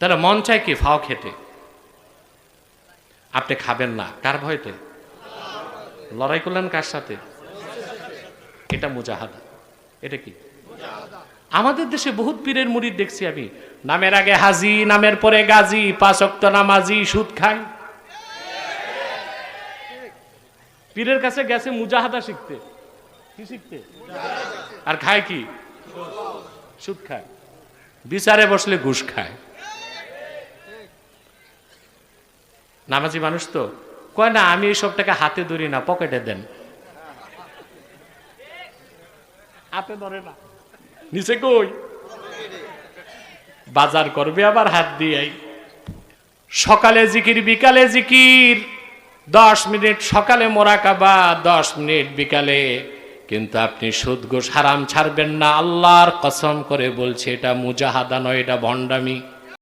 তাহলে মন চায় কি ফাও খেতে, আপনি খাবেন না কার ভয়তে? লড়াই করলেন কার সাথে? এটা মুজাহাদা। এটা কি? আমাদের দেশে বহুত পীরের মুরিদ দেখছি আমি, নামের আগে হাজি, নামের পরে গাজী, 5 ওয়াক্ত নামাজি, সুদ খায়। পীরের কাছে গেছে মুজাহাদা শিখতে। কি শিখতে? আর খায় কি? সুদ খায়। বিচারে বসলে ঘুষ খায়। নামাজি মানুষ তো কয় না, আমি এইসব টাকা হাতে ধরি না, পকেটে দেন। হাতে ধরে না, নিচে কই? বাজার করবে আবার হাত দিয়ে। সকালে জিকির, বিকালে জিকির, 10 মিনিট সকালে মোরাকাবা, 10 মিনিট বিকালে। কিন্তু আপনি সুদ ঘুষ হারাম ছাড়বেন না, আল্লাহর কসম করে বলছে, এটা মুজাহাদা নয়, এটা ভণ্ডামি।